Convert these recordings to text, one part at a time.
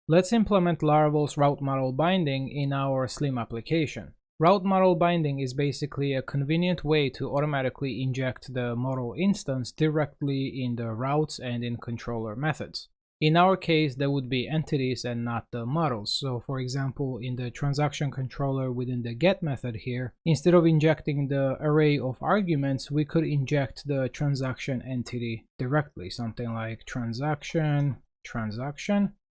Let's implement Laravel's route model binding in our Slim application. Route model binding is basically a convenient way to automatically inject the model instance directly in the routes and in controller methods. In our case, there would be entities and not the models. So for example, in the transaction controller within the get method here, instead of injecting the array of arguments, we could inject the transaction entity directly, something like transaction,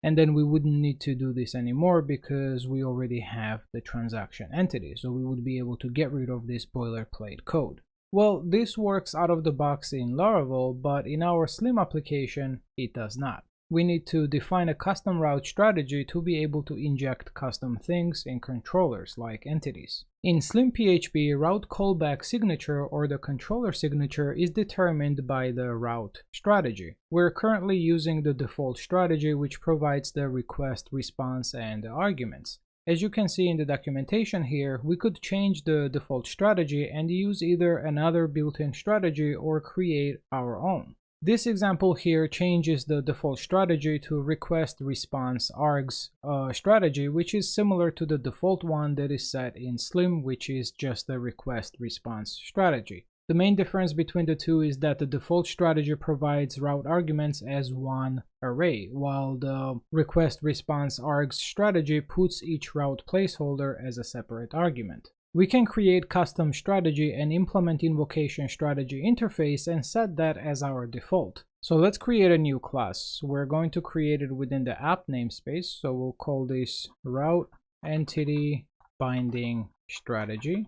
and then we wouldn't need to do this anymore because we already have the transaction entity. So we would be able to get rid of this boilerplate code. Well, this works out of the box in Laravel, but in our Slim application, it does not. We need to define a custom route strategy to be able to inject custom things in controllers like entities. In SlimPHP, route callback signature or the controller signature is determined by the route strategy. We're currently using the default strategy, which provides the request, response, and the arguments. As you can see in the documentation here, we could change the default strategy and use either another built-in strategy or create our own. This example here changes the default strategy to request response args strategy, which is similar to the default one that is set in Slim, which is just the request response strategy. The main difference between the two is that the default strategy provides route arguments as one array, while the request response args strategy puts each route placeholder as a separate argument. We can create custom strategy and implement invocation strategy interface and set that as our default. So let's create a new class. We're going to create it within the app namespace. So we'll call this route entity binding strategy.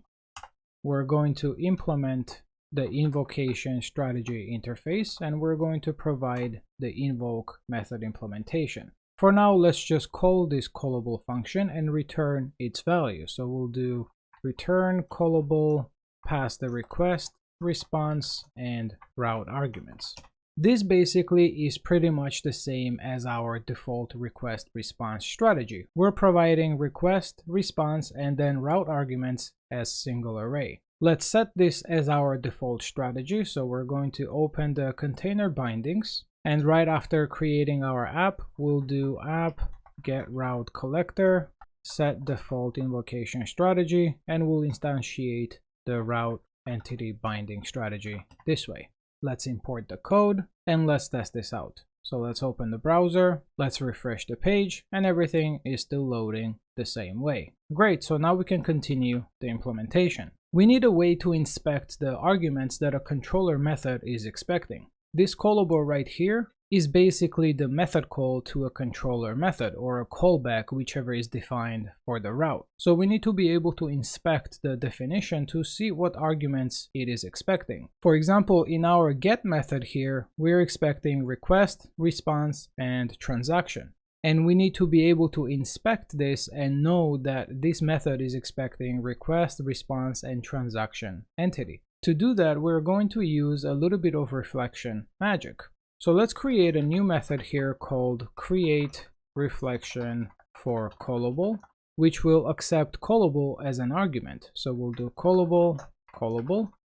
We're going to implement the invocation strategy interface, and we're going to provide the invoke method implementation. For now, let's just call this callable function and return its value. So we'll do return callable, pass the request, response, and route arguments. This basically is pretty much the same as our default request response strategy. We're providing request, response, and then route arguments as single array. Let's set this as our default strategy. So we're going to open the container bindings, and right after creating our app, we'll do app get route collector, set default invocation strategy, and we'll instantiate the route entity binding strategy this way. Let's import the code and let's test this out. So let's open the browser, let's refresh the page, and everything is still loading the same way. Great, so now we can continue the implementation. We need a way to inspect the arguments that a controller method is expecting. This callable right here is basically the method call to a controller method, or a callback, whichever is defined for the route. So we need to be able to inspect the definition to see what arguments it is expecting. For example, in our get method here, we're expecting request, response, and transaction. And we need to be able to inspect this and know that this method is expecting request, response, and transaction entity. To do that, we're going to use a little bit of reflection magic. So let's create a new method here called create reflection for callable, which will accept callable as an argument. So we'll do callable,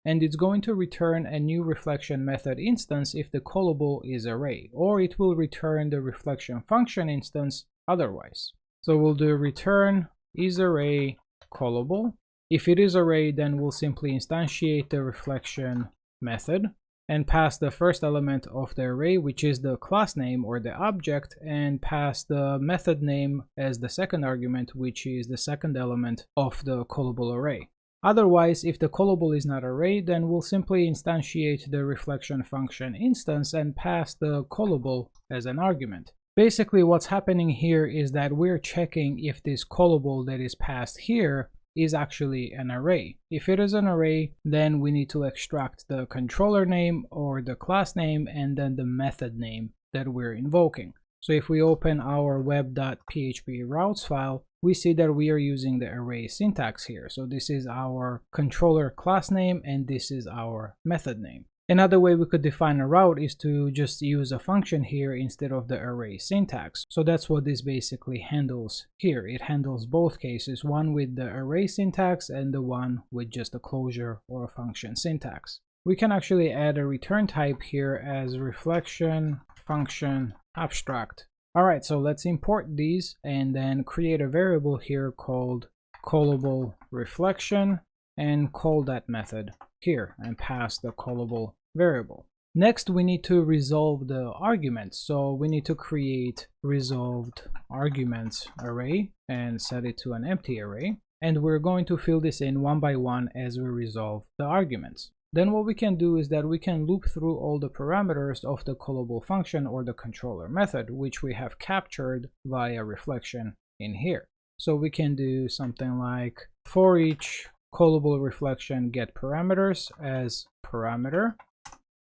and it's going to return a new reflection method instance if the callable is array, or it will return the reflection function instance otherwise. So we'll do return is array callable. If it is array, then we'll simply instantiate the reflection method and pass the first element of the array, which is the class name or the object, and pass the method name as the second argument, which is the second element of the callable array. Otherwise, if the callable is not array, then we'll simply instantiate the reflection function instance and pass the callable as an argument. Basically, what's happening here is that we're checking if this callable that is passed here is actually an array. If it is an array, then we need to extract the controller name or the class name and then the method name that we're invoking. So if we open our web.php routes file, we see that we are using the array syntax here. So this is our controller class name and this is our method name. Another way we could define a route is to just use a function here instead of the array syntax. So that's what this basically handles here. It handles both cases, one with the array syntax and the one with just a closure or a function syntax. We can actually add a return type here as reflection function abstract Alright, so let's import these and then create a variable here called callable reflection and call that method here and pass the callable variable. Next, we need to resolve the arguments. So we need to create resolved arguments array and set it to an empty array. And we're going to fill this in one by one as we resolve the arguments. Then what we can do is that we can loop through all the parameters of the callable function or the controller method, which we have captured via reflection in here. So we can do something like for each callable reflection get parameters as parameter.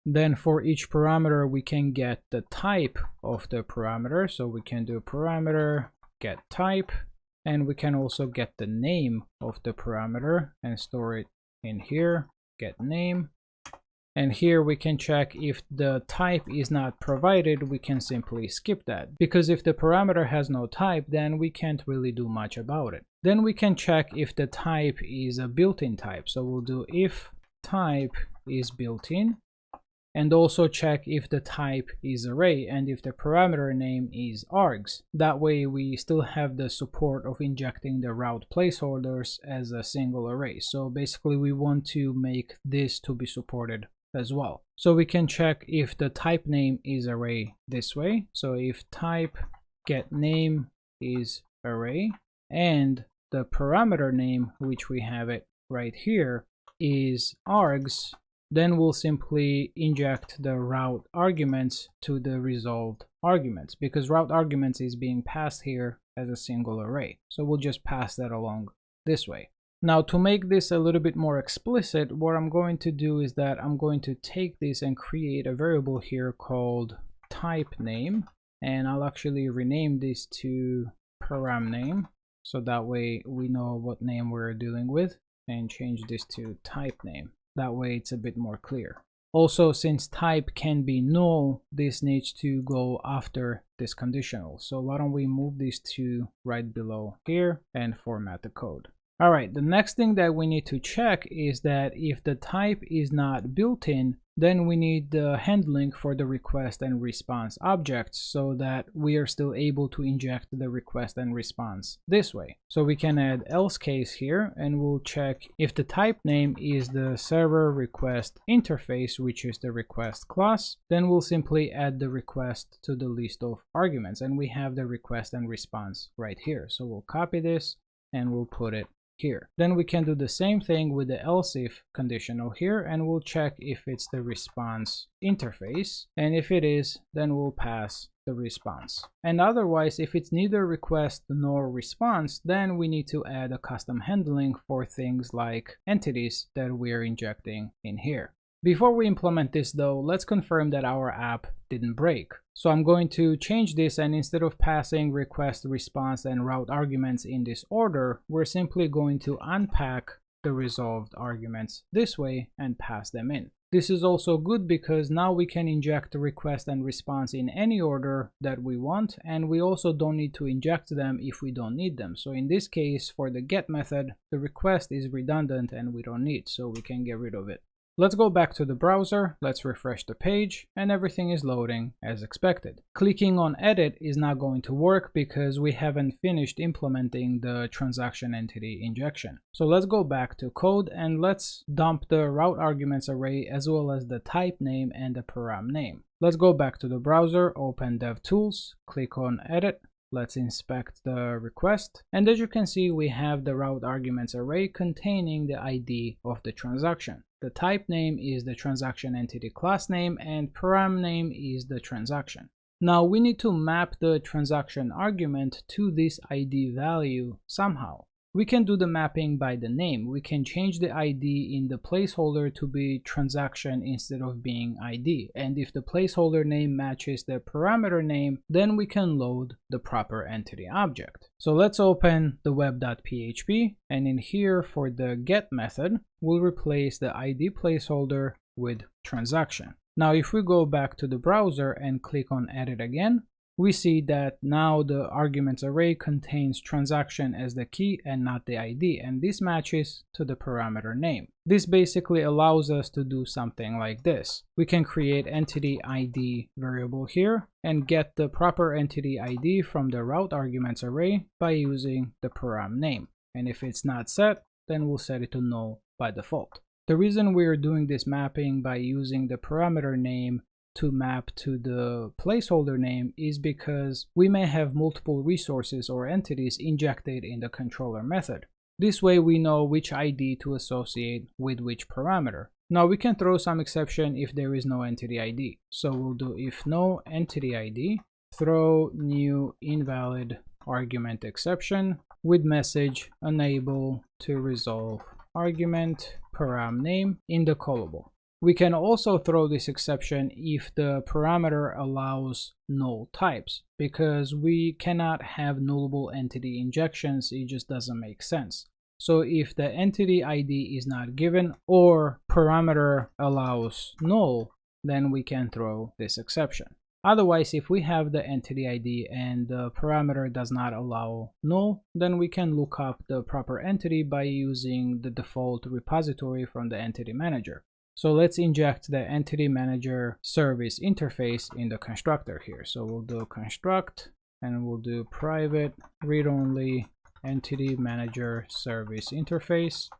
Then for each parameter we can get the type of the parameter. So we can do parameter get type, and we can also get the name of the parameter and store it in here, get name. And here we can check if the type is not provided, we can simply skip that. Because if the parameter has no type, then we can't really do much about it. Then we can check if the type is a built-in type. So we'll do if type is built-in, and also check if the type is array and if the parameter name is args. That way we still have the support of injecting the route placeholders as a single array. So basically we want to make this to be supported as well. So we can check if the type name is array this way. So if type get name is array and the parameter name, which we have it right here, is args, then we'll simply inject the route arguments to the resolved arguments, because route arguments is being passed here as a single array. So we'll just pass that along this way. Now to make this a little bit more explicit, what I'm going to do is that I'm going to take this and create a variable here called type name, and I'll actually rename this to param name, so that way we know what name we're dealing with, and change this to type name. That way it's a bit more clear. Also, since type can be null, this needs to go after this conditional. So why don't we move this to right below here and format the code. Alright, the next thing that we need to check is that if the type is not built in, then we need the handling for the request and response objects so that we are still able to inject the request and response this way. So we can add else case here, and we'll check if the type name is the server request interface, which is the request class, then we'll simply add the request to the list of arguments, and we have the request and response right here. So we'll copy this and we'll put it here. Then we can do the same thing with the else if conditional here, and we'll check if it's the response interface, and if it is, then we'll pass the response. And otherwise, if it's neither request nor response, then we need to add a custom handling for things like entities that we're injecting in here. Before we implement this though, let's confirm that our app didn't break. So I'm going to change this, and instead of passing request, response, and route arguments in this order, we're simply going to unpack the resolved arguments this way and pass them in. This is also good because now we can inject the request and response in any order that we want, and we also don't need to inject them if we don't need them. So in this case, for the get method, the request is redundant and we don't need, so we can get rid of it. Let's go back to the browser, let's refresh the page, and everything is loading as expected. Clicking on edit is not going to work because we haven't finished implementing the transaction entity injection. So let's go back to code and let's dump the route arguments array as well as the type name and the param name. Let's go back to the browser, open DevTools, click on edit. Let's inspect the request, and as you can see, we have the route arguments array containing the ID of the transaction. The type name is the transaction entity class name, and param name is the transaction. Now we need to map the transaction argument to this ID value somehow. We can do the mapping by the name. We can change the ID in the placeholder to be transaction instead of being ID. And if the placeholder name matches the parameter name, then we can load the proper entity object. So let's open the web.php, and in here for the get method, we'll replace the ID placeholder with transaction. Now if we go back to the browser and click on edit again, we see that now the arguments array contains transaction as the key and not the ID, and this matches to the parameter name. This basically allows us to do something like this. We can create entity ID variable here and get the proper entity ID from the route arguments array by using the param name. And if it's not set, then we'll set it to null by default. The reason we're doing this mapping by using the parameter name to map to the placeholder name is because we may have multiple resources or entities injected in the controller method. This way we know which ID to associate with which parameter. Now we can throw some exception if there is no entity ID. So we'll do if no entity ID, throw new invalid argument exception with message unable to resolve argument param name in the callable. We can also throw this exception if the parameter allows null types, because we cannot have nullable entity injections. It just doesn't make sense. So if the entity ID is not given or parameter allows null, then we can throw this exception. Otherwise, if we have the entity ID and the parameter does not allow null, then we can look up the proper entity by using the default repository from the entity manager. So let's inject the entity manager service interface in the constructor here. So we'll do construct and we'll do private read-only entity manager service interface.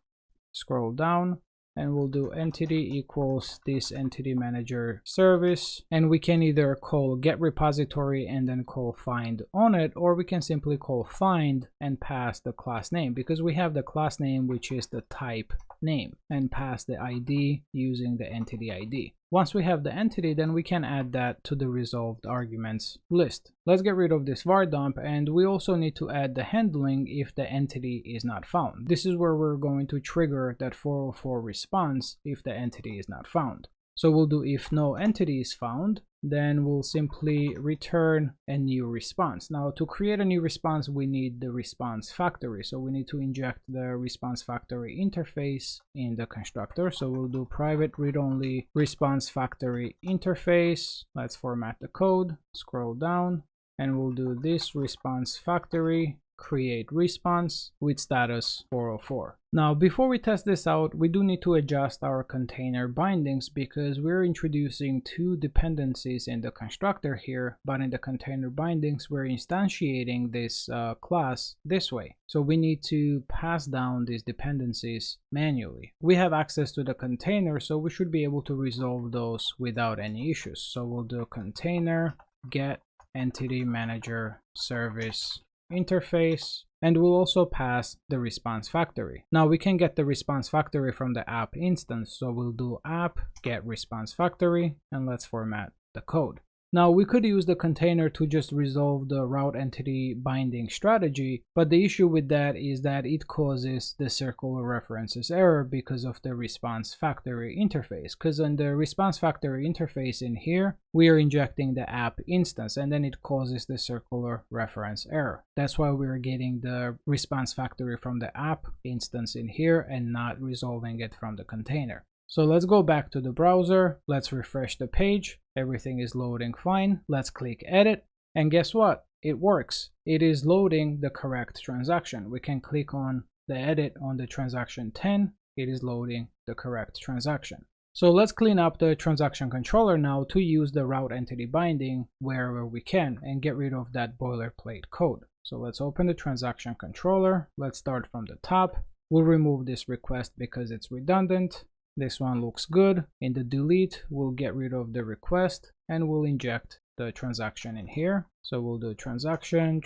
Scroll down and we'll do entity equals this entity manager service, and we can either call get repository and then call find on it, or we can simply call find and pass the class name, because we have the class name which is the type name, and pass the ID using the entity ID. Once we have the entity, then we can add that to the resolved arguments list. Let's get rid of this var dump, and we also need to add the handling if the entity is not found. This is where we're going to trigger that 404 response if the entity is not found. So we'll do if no entity is found, then we'll simply return a new response. Now to create a new response, we need the response factory. So we need to inject the response factory interface in the constructor. So we'll do private read-only response factory interface. Let's format the code, scroll down, and we'll do this response factory create response with status 404. Now before we test this out, we do need to adjust our container bindings, because we're introducing two dependencies in the constructor here, but in the container bindings we're instantiating this class this way. So we need to pass down these dependencies manually. We have access to the container, so we should be able to resolve those without any issues. So we'll do container get entity manager service interface, and we'll also pass the response factory. Now we can get the response factory from the app instance, so we'll do app get response factory, and let's format the code. Now we could use the container to just resolve the route entity binding strategy, but the issue with that is that it causes the circular references error because of the response factory interface. Because on the response factory interface in here, we are injecting the app instance, and then it causes the circular reference error. That's why we're getting the response factory from the app instance in here and not resolving it from the container. So let's go back to the browser, let's refresh the page, everything is loading fine, let's click edit, and guess what? It works. It is loading the correct transaction. We can click on the edit on the transaction 10, it is loading the correct transaction. So let's clean up the transaction controller now to use the route entity binding wherever we can and get rid of that boilerplate code. So let's open the transaction controller, let's start from the top, we'll remove this request because it's redundant. This one looks good. In the delete, we'll get rid of the request and we'll inject the transaction in here. So we'll do transaction.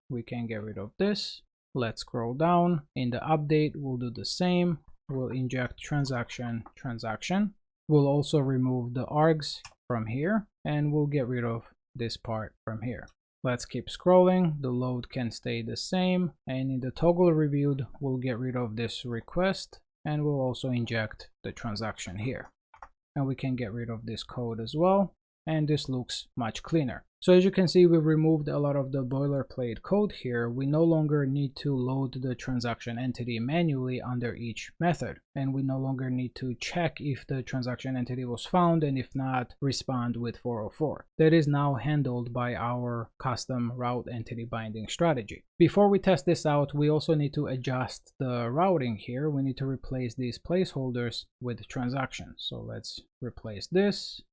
We can get rid of this. Let's scroll down. In the update, we'll do the same. We'll inject transaction. We'll also remove the args from here and we'll get rid of this part from here. Let's keep scrolling. The load can stay the same. And in the toggle reviewed, we'll get rid of this request. And we'll also inject the transaction here. And we can get rid of this code as well. and this looks much cleaner. So as you can see, we've removed a lot of the boilerplate code here. We no longer need to load the transaction entity manually under each method, and we no longer need to check if the transaction entity was found, and if not, respond with 404. That is now handled by our custom route entity binding strategy. Before we test this out, we also need to adjust the routing here. We need to replace these placeholders with transactions. So let's replace this,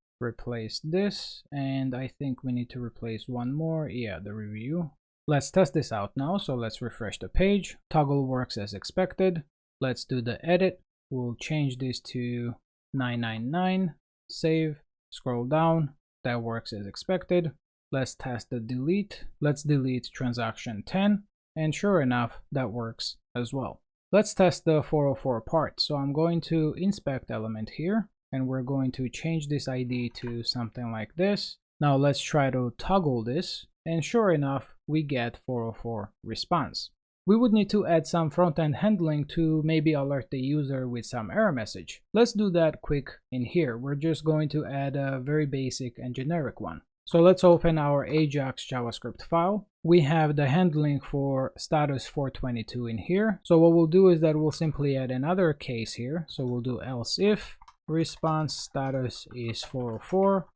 and I think we need to replace one more. Yeah, the review. Let's test this out now. So let's refresh the page. Toggle works as expected. Let's do the edit. We'll change this to 999. Save. Scroll down. That works as expected. Let's test the delete. Let's delete transaction 10. And sure enough, that works as well. Let's test the 404 part. So I'm going to inspect element here, and we're going to change this ID to something like this. Now let's try to toggle this, and sure enough, we get 404 response. We would need to add some front-end handling to maybe alert the user with some error message. Let's do that quick in here. We're just going to add a very basic and generic one. So let's open our Ajax JavaScript file. We have the handling for status 422 in here. So what we'll do is that we'll simply add another case here. So we'll do else if response status is 404,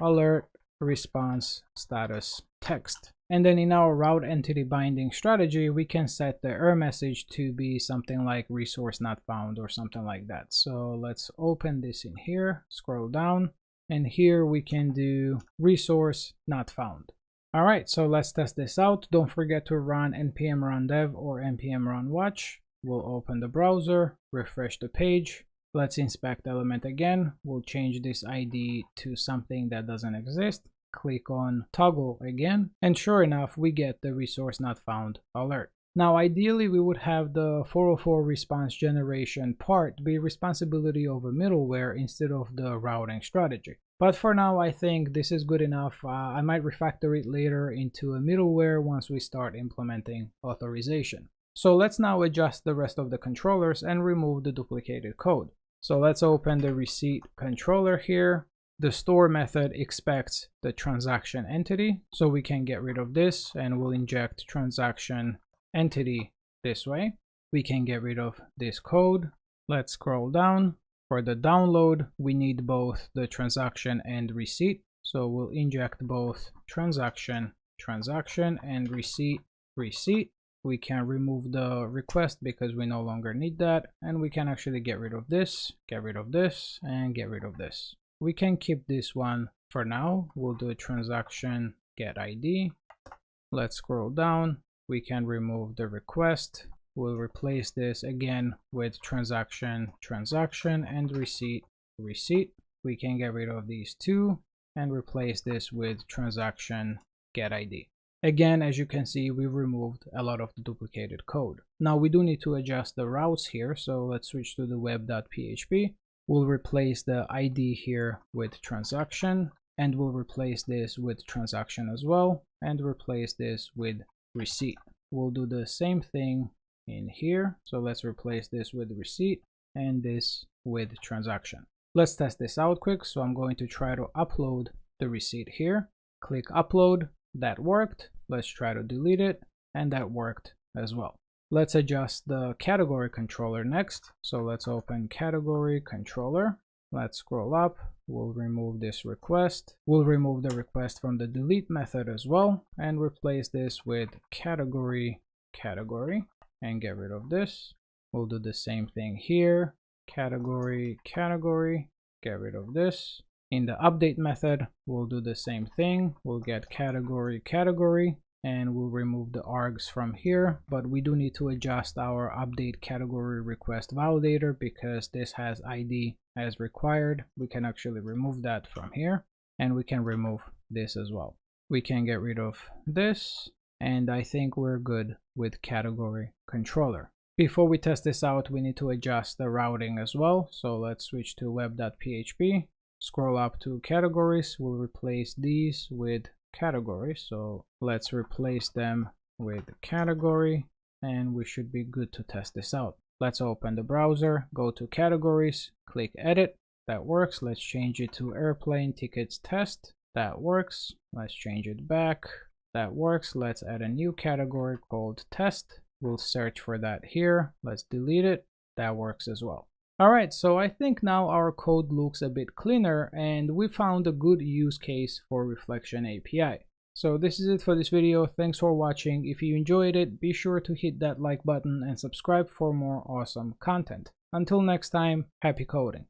alert response status text. And then in our route entity binding strategy, we can set the error message to be something like resource not found or something like that. So let's open this in here, scroll down, and here we can do resource not found. All right, so let's test this out. Don't forget to run npm run dev or npm run watch. We'll open the browser, refresh the page. Let's inspect element again. We'll change this ID to something that doesn't exist. Click on toggle again, and sure enough, we get the resource not found alert. Now, ideally, we would have the 404 response generation part be responsibility of a middleware instead of the routing strategy. But for now, I think this is good enough. I might refactor it later into a middleware once we start implementing authorization. So let's now adjust the rest of the controllers and remove the duplicated code. So let's open the receipt controller here. The store method expects the transaction entity, so we can get rid of this, and we'll inject transaction entity this way. We can get rid of this code. Let's scroll down. For the download, we need both the transaction and receipt. So we'll inject both transaction, and receipt. We can remove the request because we no longer need that. And we can actually get rid of this, and get rid of this. We can keep this one for now. We'll do a transaction get ID. Let's scroll down. We can remove the request. We'll replace this again with transaction, and receipt. We can get rid of these two and replace this with transaction get ID. Again, as you can see, we removed a lot of the duplicated code. Now we do need to adjust the routes here. So let's switch to the web.php. We'll replace the ID here with transaction, and we'll replace this with transaction as well, and replace this with receipt. We'll do the same thing in here. So let's replace this with receipt and this with transaction. Let's test this out quick. So I'm going to try to upload the receipt here. Click upload. That worked. Let's try to delete it, and that worked as well. Let's adjust the category controller next. So let's open category controller. Let's scroll up. We'll remove this request. We'll remove the request from the delete method as well, and replace this with category, and get rid of this. We'll do the same thing here. Category, get rid of this. In the update method, we'll do the same thing. We'll get category, and we'll remove the args from here, but we do need to adjust our update category request validator because this has ID as required. We can actually remove that from here, and we can remove this as well. We can get rid of this, and I think we're good with category controller. Before we test this out, we need to adjust the routing as well. So let's switch to web.php, scroll up to categories. We'll replace these with categories. So let's replace them with category, and we should be good to test this out. Let's open the browser, go to categories, click edit. That works. Let's change it to airplane tickets test. That works. Let's change it back. That works. Let's add a new category called test. We'll search for that here. Let's delete it. That works as well. Alright, so I think now our code looks a bit cleaner and we found a good use case for Reflection API. So this is it for this video. Thanks for watching. If you enjoyed it, be sure to hit that like button and subscribe for more awesome content. Until next time, happy coding.